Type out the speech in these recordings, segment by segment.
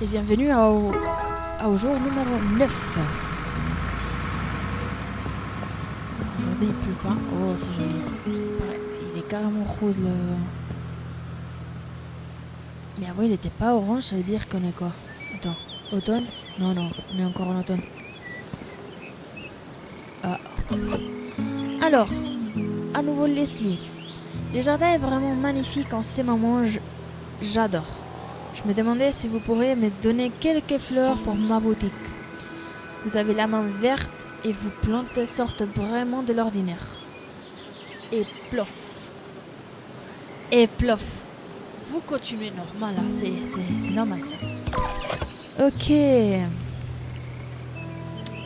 et bienvenue au jour numéro 9. Aujourd'hui il pleut pas. Oh, c'est joli. Il est carrément rose le... Mais avant il était pas orange, ça veut dire qu'on est quoi? Attends, automne? Non, on est encore en automne. Ah. Alors, à nouveau Leslie. Le jardin est vraiment magnifique en ces moments, j'adore. Je me demandais si vous pourriez me donner quelques fleurs pour ma boutique. Vous avez la main verte et vos plantes sortent vraiment de l'ordinaire. Et plof. Et plof. Vous continuez normal là, c'est normal ça. Ok. Il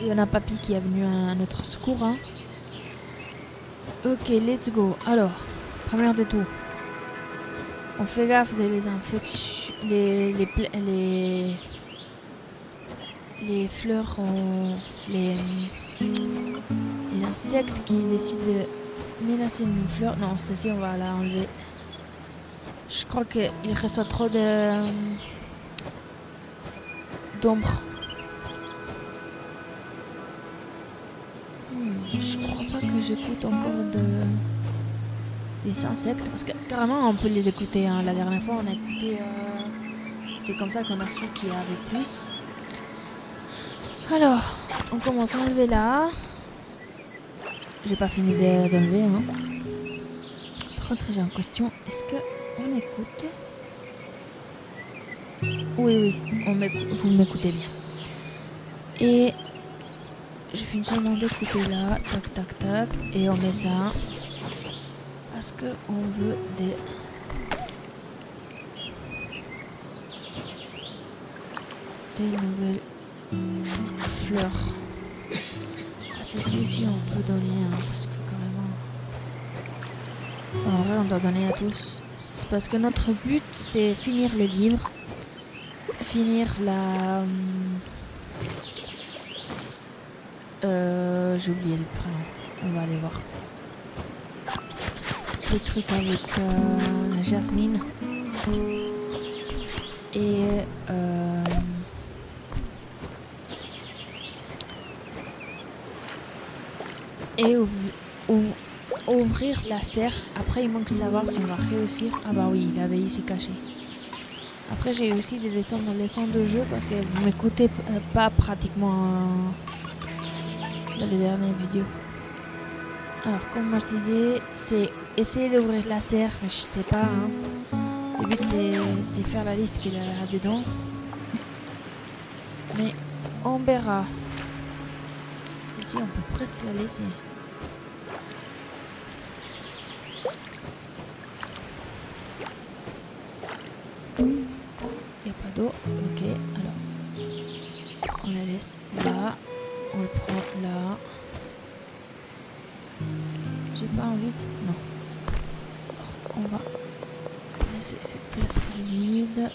y en a papy qui est venu à notre secours. Hein. Ok, let's go. Alors, première de tout. On fait gaffe de les infections, les fleurs, les insectes qui décident de menacer une fleur. Non, celle-ci on va la enlever. Je crois qu'il reçoit trop d'ombre. Je crois pas que j'écoute encore des insectes parce que carrément on peut les écouter. Hein. La dernière fois on a écouté. C'est comme ça qu'on a su qu'il y avait plus. Alors, on commence à enlever là. J'ai pas fini d'enlever. Hein. Par contre, j'ai une question. Est-ce que on écoute? Oui, vous m'écoutez bien. Et je finis seulement de couper là. Tac, tac, tac. Et on met ça. Parce que on veut des nouvelles fleurs. Ah, celle-ci aussi on peut donner, hein, parce que carrément... En vrai on doit donner à tous. C'est parce que notre but c'est finir le livre. Finir la... j'ai oublié le prénom. On va aller voir. Le truc avec Jasmine. Et ouvrir la serre. Après il manque de savoir si on va réussir. Ah bah oui, il avait ici caché. Après j'ai aussi des leçons de jeu parce que vous m'écoutez pas pratiquement dans les dernières vidéos. Alors comme moi je disais, c'est essayer d'ouvrir la serre, mais je sais pas. Hein. Le but c'est faire la liste qu'il y a là-dedans. Mais on verra. Celle-ci on peut presque la laisser. Il n'y a pas d'eau. Ok, alors on la laisse là. On le prend là. J'ai pas envie. Non. Alors, on va laisser cette place vide.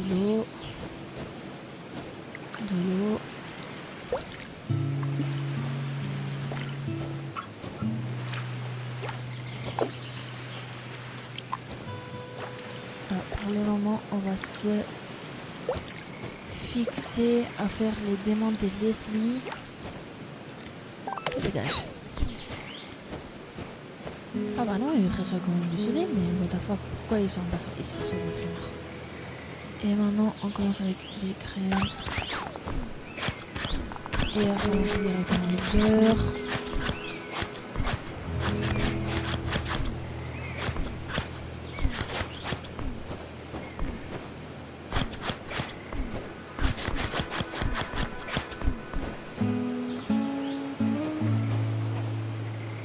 De l'eau. Alors, pour le moment, on va se fixer à faire les demandes de Leslie. Dégage. Ah bah non, il reste quand même du soleil, mais what the fuck, pourquoi ils sont pas sortis? Ils sont sur le flemmard. Et maintenant, on commence avec les crèmes. Et arranger directement les fleurs.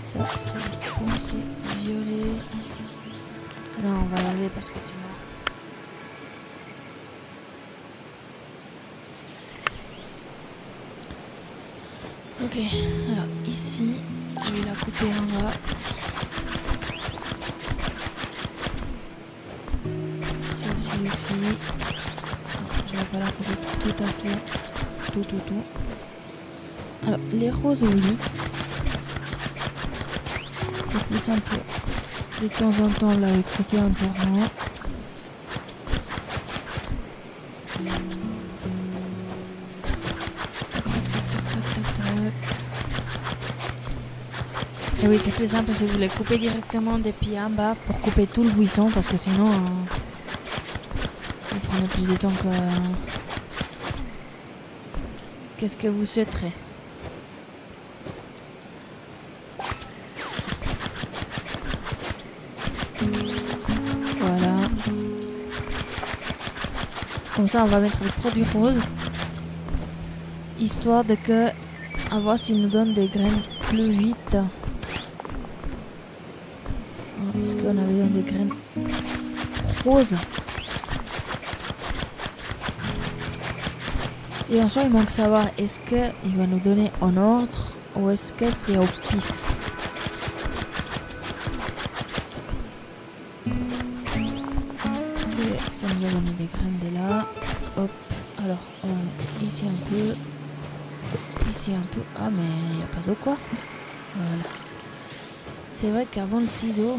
Ça, c'est violet. Non, on va l'enlever parce que sinon... Ok, alors ici, je vais la couper en bas. Celle-ci aussi. Non, je vais pas la couper tout à fait. Tout. Alors, les roses, oui. C'est plus simple de temps en temps là couper un tournant. Et oui, c'est plus simple si vous les coupez directement des pieds en bas pour couper tout le buisson parce que sinon vous prenez plus de temps que qu'est-ce que vous souhaiterez. Voilà. Comme ça, on va mettre les produits roses histoire de que à voir s'ils nous donnent des graines plus vite. Parce qu'on avait besoin des graines roses. Et en soi, il manque savoir est-ce qu'il va nous donner en ordre ou est-ce que c'est au pif. Ok, ça nous a donné des graines de là. Hop, alors on met ici un peu. Ici un peu. Ah, mais il n'y a pas d'eau quoi. Voilà. C'est vrai qu'avant le ciseau,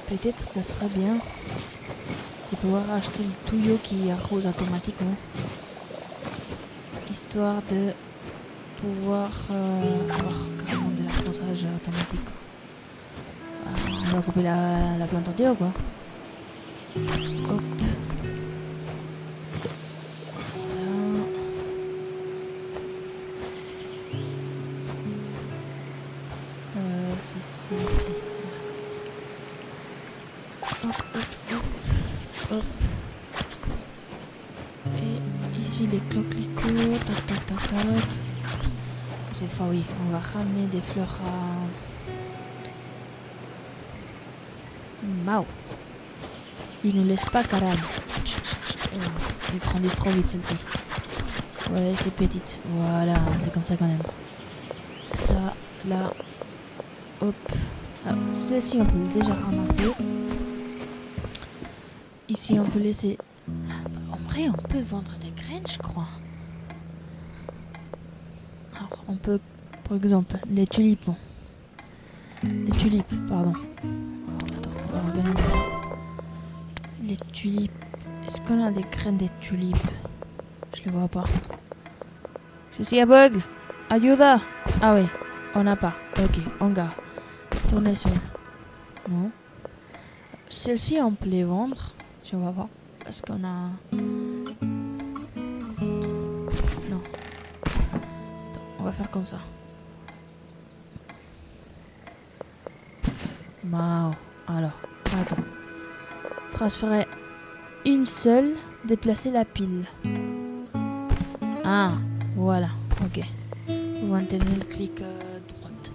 peut-être ça serait bien de pouvoir acheter le tuyau qui arrose automatiquement. Histoire de pouvoir avoir carrément de l'arrosage automatique. On va couper la plante entière quoi. Hop. Voilà. C'est ici. Hop, hop, hop. Hop. Et ici les coquelicots. Tac, tac, tac, tac. Cette fois, oui, on va ramener des fleurs à Mao. Il nous laisse pas carrément. Il grandit trop vite celle-ci. Voilà, c'est petite. Voilà, c'est comme ça quand même. Ça, là. Hop. Ah, celle-ci, on peut déjà ramasser. Ici, on peut laisser. En vrai, on peut vendre des graines, je crois. Alors, on peut, par exemple, les tulipes. Les tulipes, pardon. Alors, attends, on va organiser ça. Les tulipes. Est-ce qu'on a des graines des tulipes? Je les vois pas. Je suis aveugle. Ayuda. Ah oui, on n'a pas. Ok, on garde. Tournesol. Non. Celles-ci, on peut les vendre. Si on va voir. Est-ce qu'on a... Non. Attends, on va faire comme ça. Mao. Alors, attends. Transférer une seule. Déplacer la pile. Ah, voilà. Ok. Vous maintenez le clic droite.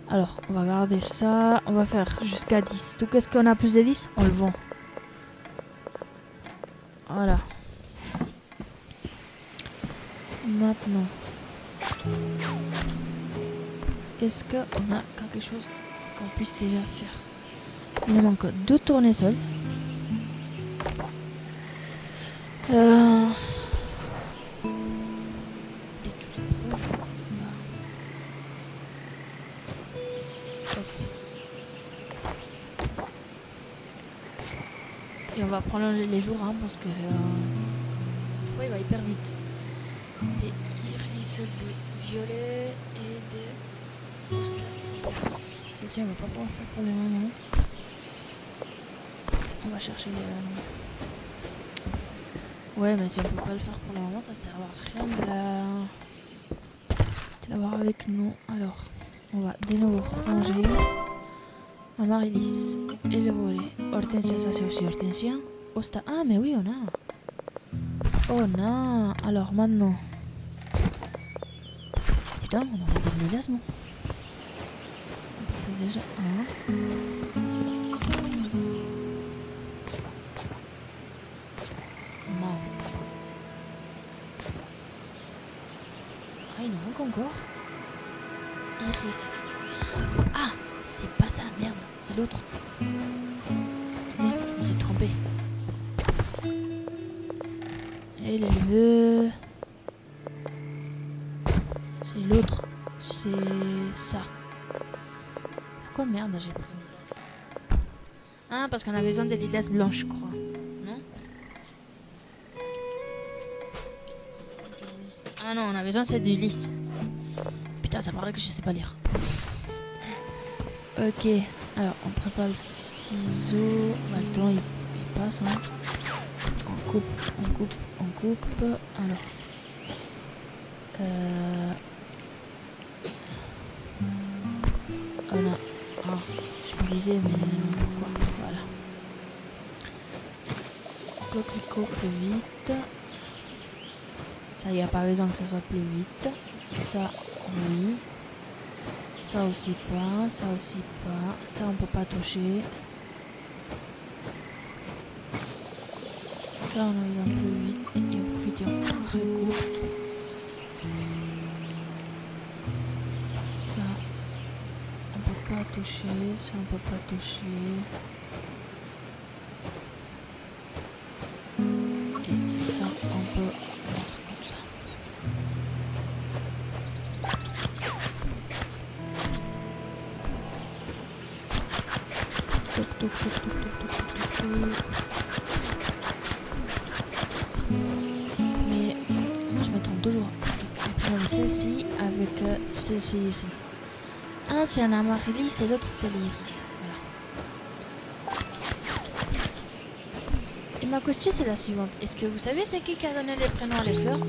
Alors, on va garder ça. On va faire jusqu'à 10. Tout qu'est-ce qu'on a plus de 10? On le vend. Voilà. Maintenant. Est-ce qu'on a quelque chose qu'on puisse déjà faire? Il nous manque 2 tournesols. Des tulipes rouges. Hop. Et on va prolonger les jours hein, parce que il va hyper vite. Des iris violets et des ostras. Celle-ci on va pas pouvoir faire pour le moment. On va chercher les... Ouais, mais si on peut pas le faire pour le moment, ça sert à rien de l'avoir avec nous. Alors, on va de nouveau ranger. Amaryllis, et le volet. Hortensia, ça c'est aussi Hortensia. Osta. Ah, mais oui, on a. On a. Alors maintenant. Putain, on a des lilas, non? On fait déjà un. Ah, il nous manque encore. Iris. Ah, c'est pas ça, merde. C'est l'autre. Attendez, je me suis trompé. Et le veut. C'est l'autre. C'est ça. Pourquoi merde j'ai pris Lilas? Ah, parce qu'on a besoin de lilas blanches, je crois. Non? Ah non, on a besoin c'est du lys. Putain, ça paraît que je sais pas lire. Ok, alors on prépare le ciseau. Bah, le temps il passe, hein. On coupe, on coupe, on coupe. Alors. Oh non. Ah, je me disais, mais pourquoi? Voilà. Coquelicot plus vite. Ça, il n'y a pas besoin que ça soit plus vite. Ça, oui. Ça aussi pas. Ça aussi pas. Ça, on peut pas toucher. Ça, on a besoin plus vite. Et on profite et on recoupe. Ça, on peut pas toucher. Ça, on peut pas toucher. Et ça, on peut mettre comme ça. Toc, toc, toc, toc, toc, toc, toc, toc. Mais moi je me trompe toujours. Avec celle-ci, avec celle-ci ici. Un c'est un amaryllis et l'autre c'est l'iris. Voilà. Et ma question c'est la suivante. Est-ce que vous savez c'est qui a donné les prénoms à les fleurs?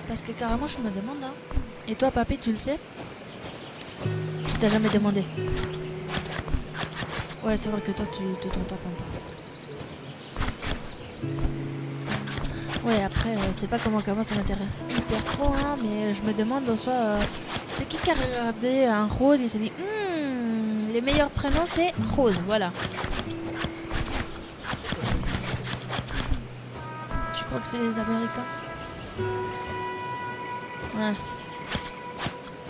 Parce que carrément je me demande. Hein. Et toi papy tu le sais? Tu t'as jamais demandé? Ouais c'est vrai que toi tu t'en tapes pas. Ouais, après, c'est pas comment qu'avant ça m'intéresse hyper trop, hein, mais je me demande en soi, c'est qui a regardé un rose, il s'est dit, les meilleurs prénoms c'est Rose, voilà. Tu crois que c'est les Américains? Ouais.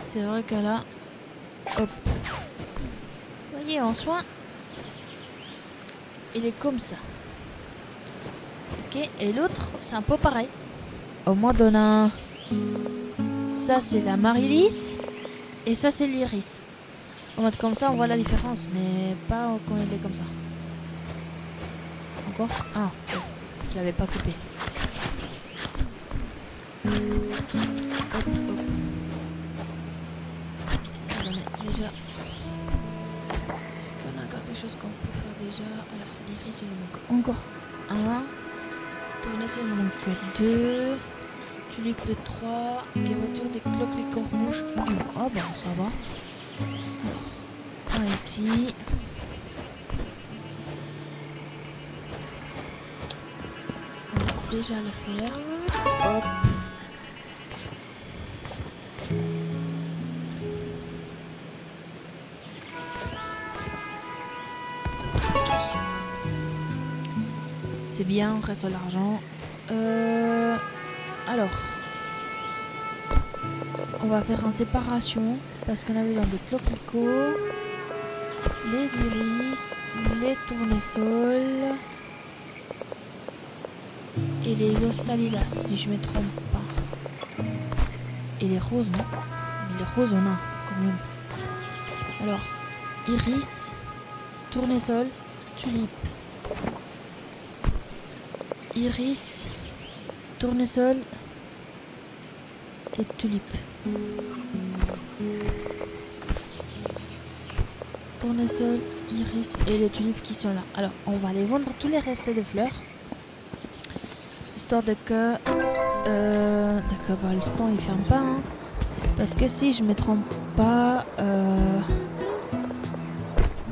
C'est vrai que là, hop. Vous voyez, en soi, il est comme ça. Ok, et l'autre, c'est un peu pareil. Au moins, on a... Ça, c'est la Marilys. Et ça, c'est l'iris. En mode comme ça, on voit la différence. Mais pas quand il est comme ça. Encore? Ah, ouais. Je l'avais pas coupé. Hop, hop. On a déjà... Est-ce qu'on a quelque chose qu'on peut faire déjà? Alors, l'iris, il nous manque encore un. Tournesol, il nous manque 2. Tulipe 3. Et voiture des coquelicots rouges. Oh bah ça va. Alors, un ici. On va déjà le faire. Hop. C'est bien, on reste l'argent. Alors, on va faire en séparation parce qu'on a besoin des coquelicots, les iris, les tournesols et les ostalilas, si je me trompe pas. Et les roses, non? Mais les roses, on a quand même. Alors, iris, tournesol, tulipe. Iris, tournesol et tulipe. Tournesol, iris et les tulipes qui sont là. Alors, on va aller vendre tous les restes de fleurs. Histoire de que... D'accord, bah, l'instant il ferme pas. Hein, parce que si je me trompe pas...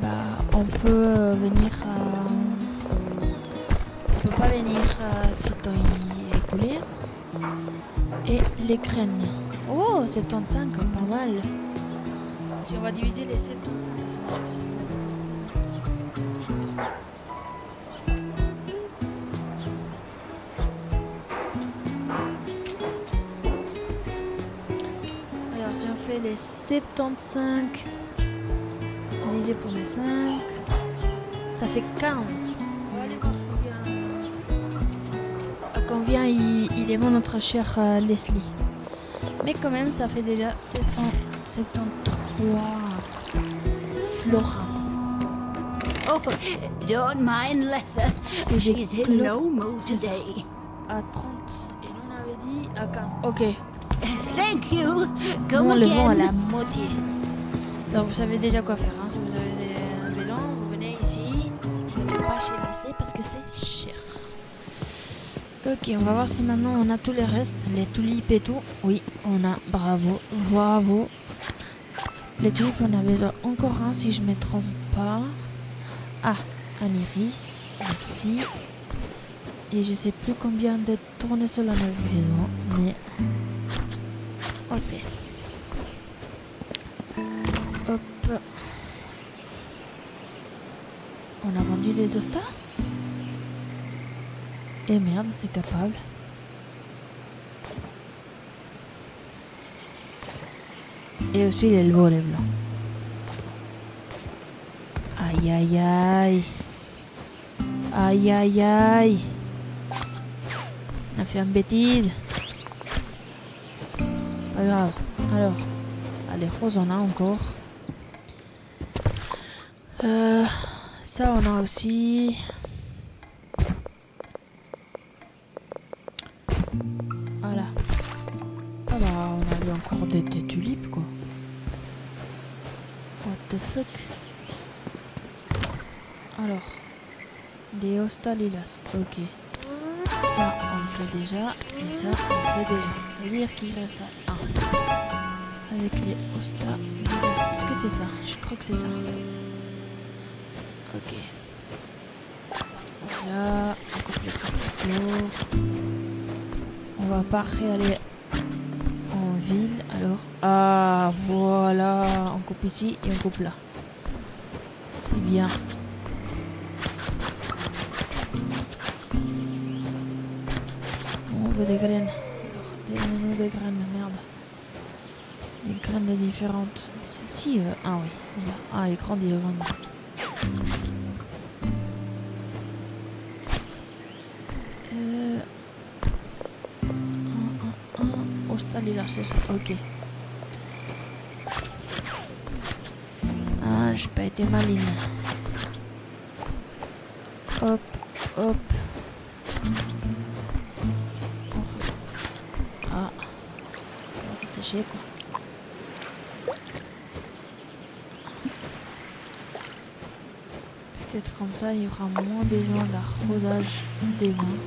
bah, on peut venir à... On peut pas venir si le temps est écoulé. Et les graines. Oh, 75, pas mal. Si on va diviser les 75. Alors, si on fait les 75 divisé pour les 5, ça fait 15. On va aller voir combien il est bon notre cher Leslie. Mais quand même, ça fait déjà 773 florins. Oh, don't mind Letha. C'est des She's in clopes. no mood C'est ça. today. À 30. Et nous, on avait dit à 15. Ok. Thank you. Nous, Come on le vend à again. la moitié. Alors, vous savez déjà quoi faire. Hein. Si vous avez des besoin, vous venez ici. Vous n'allez pas chez Nestlé parce que c'est cher. Ok, on va voir si maintenant on a tous les restes. Les tulipes et tout. Oui, on a. Bravo. Bravo. Les tulipes, on a besoin encore un si je ne me trompe pas. Ah, un iris. Merci. Et je sais plus combien de tournesols on a besoin, mais on le fait. Hop. On a vendu les ostas. Et merde, c'est capable. Et aussi les volets blancs. Aïe aïe aïe. Aïe aïe aïe. On a fait une bêtise. Pas grave. Alors, les roses on a encore. Ça on a aussi. Voilà. Ah bah on avait encore des tulipes quoi. What the fuck. Alors. Des hostalilas. Ok. Ça on le fait déjà. Et ça on le fait déjà. Ça veut dire qu'il reste un. Avec les hostalilas. Est-ce que c'est ça? Je crois que c'est ça. Ok. Voilà. On coupe les trucs. On va pas réaller en ville alors. Ah voilà. On coupe ici et on coupe là. C'est bien. On veut des graines. Alors, donnez-nous des graines, merde. Des graines différentes. Celle-ci, ah oui. Voilà. Ah, elle grandit, elle grandit. Hostalila, c'est ça. Ok. Ah, j'ai pas été maline. Hop, hop. Ah. Ça sécher quoi. Peut-être comme ça, il y aura moins besoin d'arrosage des mains.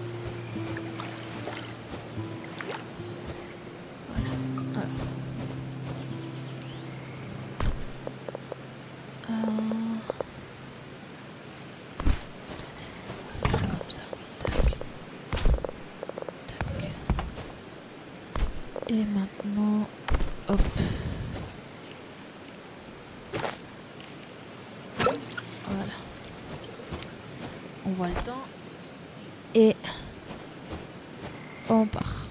Et maintenant, hop. Voilà. On voit le temps. Et on part.